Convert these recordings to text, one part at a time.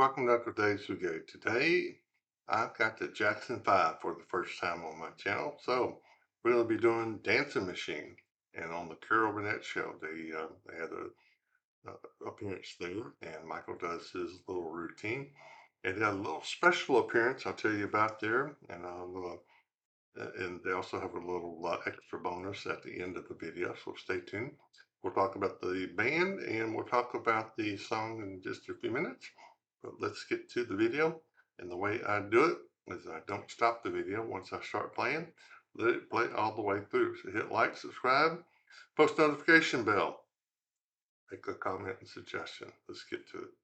welcome to Dr. Dave's Brigade. Today, I've got the Jackson 5 for the first time on my channel. So, we're going to be doing Dancing Machine. And on the Carol Burnett show, they had a appearance there, and Michael does his little routine. And they had a little special appearance I'll tell you about there, and they also have a little extra bonus at the end of the video, so stay tuned. We'll talk about the band and we'll talk about the song in just a few minutes. But let's get to the video. And the way I do it is I don't stop the video once I start playing. Let it play all the way through. So hit like, subscribe, post notification bell, make a comment and suggestion. Let's get to it.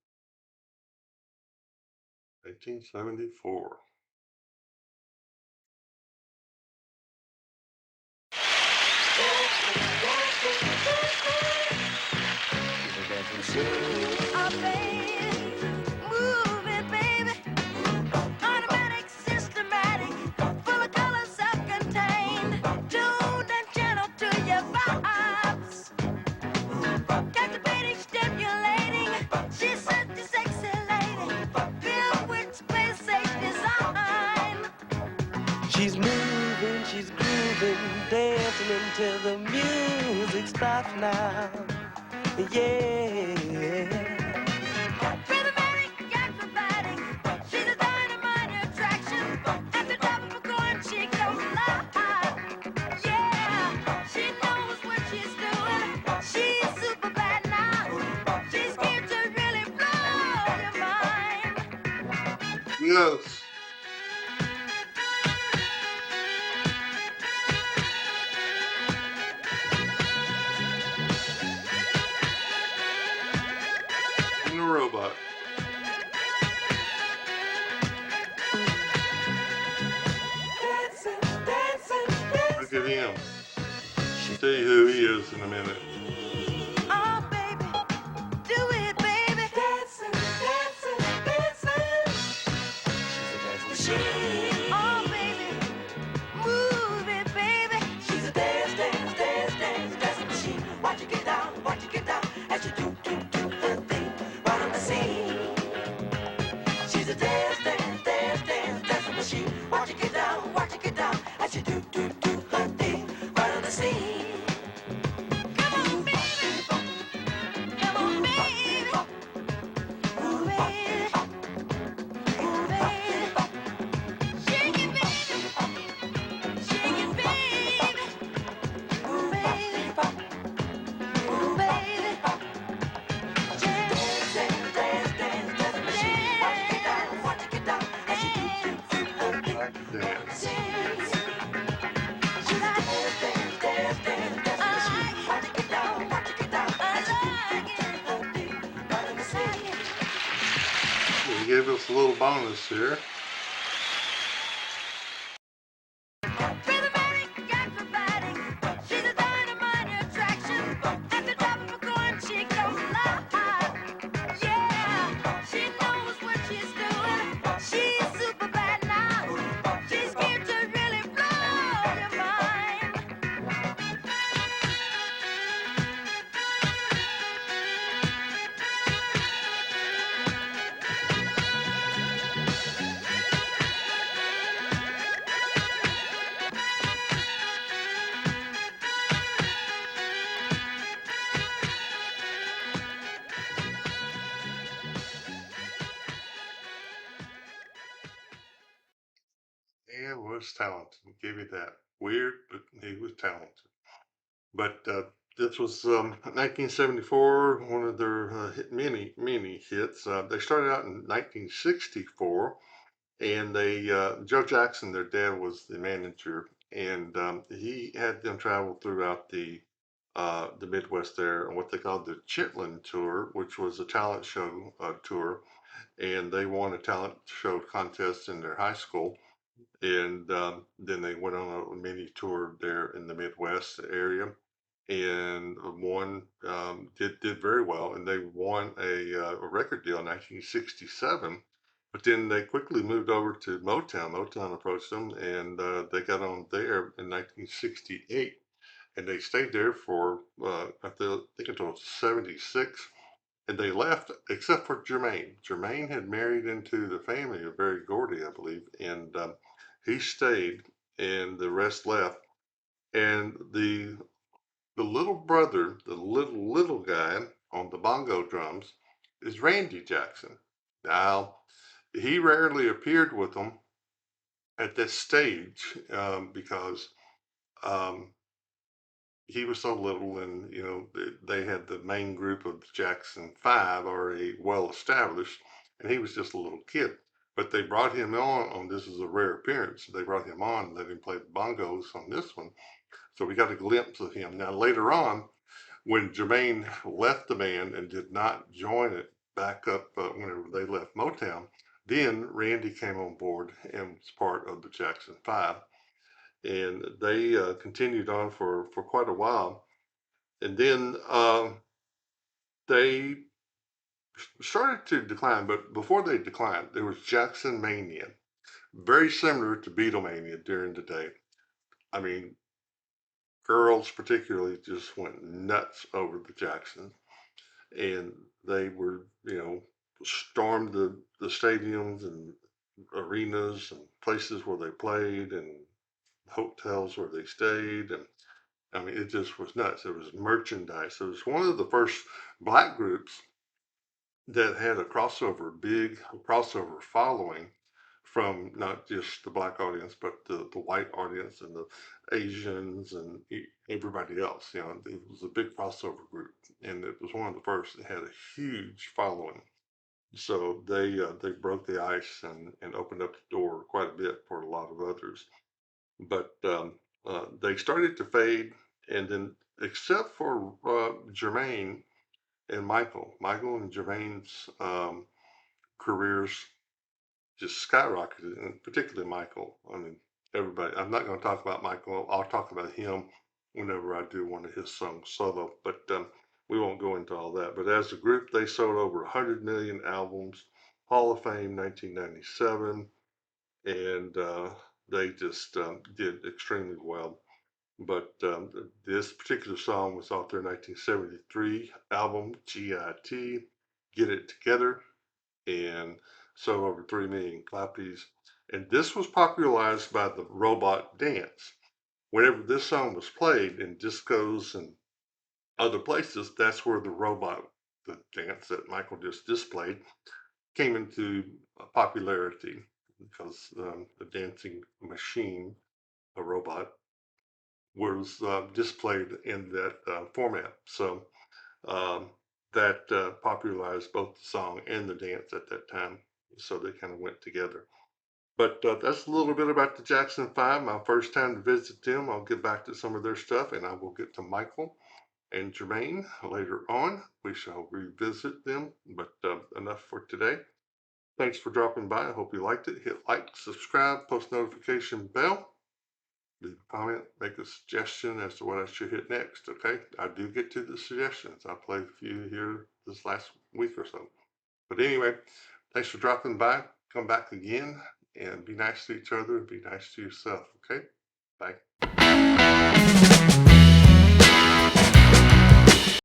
1974. She's moving, she's grooving, dancing until the music stops now. Yeah. Rhythmatic, acrobatic, she's a dynamite attraction. At the top of a coin, she goes live. Yeah, she knows what she's doing. She's super bad now. She's here to really blow your mind. Yes. And a robot. Look at him. I'll tell you who he is in a minute. Oh, baby, do it, baby. Dancing, dancing, dancing. She's a dancing machine. Oh, baby, move it, baby. She's a dancing machine. Watch it get down, as you do her thing right on the scene. She's a dancing machine. Watch it get down, as you do her thing right on the scene. He gave us a little bonus here. And was talented. I'll give you that. Weird, but he was talented. But this was 1974, one of their mini hits. They started out in 1964, and Joe Jackson, their dad, was the manager, and he had them travel throughout the Midwest there on what they called the Chitlin Tour, which was a talent show tour, and they won a talent show contest in their high school. And then they went on a mini tour there in the Midwest area, and one did very well, and they won a record deal in 1967. But then they quickly moved over to Motown. Motown approached them, and they got on there in 1968, and they stayed there for I think until 76. and they left except for Jermaine. Jermaine had married into the family of Berry Gordy, I believe, and he stayed, and the rest left. And the little brother, the little guy on the bongo drums, is Randy Jackson. Now, he rarely appeared with them at this stage because um, he was so little, and they had the main group of Jackson Five already well established, and he was just a little kid. But they brought him on this is a rare appearance. They brought him on and let him play the bongos on this one. So we got a glimpse of him. Now later on, when Jermaine left the band and did not join it back up whenever they left Motown, then Randy came on board and was part of the Jackson Five, and they continued on for quite a while. And then they started to decline, but before they declined, there was Jackson Mania, very similar to Beatlemania during the day. I mean, girls particularly just went nuts over the Jacksons, and they were, stormed the stadiums and arenas and places where they played and hotels where they stayed. And I mean, it just was nuts. It was merchandise. It was one of the first black groups that had a big crossover following from not just the black audience, but the white audience and the Asians and everybody else. It was a big crossover group, and it was one of the first that had a huge following. So they broke the ice and opened up the door quite a bit for a lot of others. But they started to fade, and then except for Jermaine and Michael and Jermaine's careers just skyrocketed, and particularly Michael. I mean, everybody. I'm not going to talk about Michael. I'll talk about him whenever I do one of his songs solo. But we won't go into all that. But as a group, they sold over 100 million albums. Hall of Fame 1997, and they just did extremely well. But this particular song was off their 1973 album, GIT, Get It Together, and sold over 3 million copies. And this was popularized by the robot dance. Whenever this song was played in discos and other places, that's where the dance that Michael just displayed, came into popularity because the dancing machine, a robot, was displayed in that format. So that popularized both the song and the dance at that time. So they kind of went together. But that's a little bit about the Jackson Five. My first time to visit them. I'll get back to some of their stuff, and I will get to Michael and Jermaine later on. We shall revisit them, but enough for today. Thanks for dropping by. I hope you liked it. Hit like, subscribe, post notification bell. Leave a comment, make a suggestion as to what I should hit next, okay? I do get to the suggestions. I played a few here this last week or so. But anyway, thanks for dropping by. Come back again and be nice to each other and be nice to yourself, okay? Bye.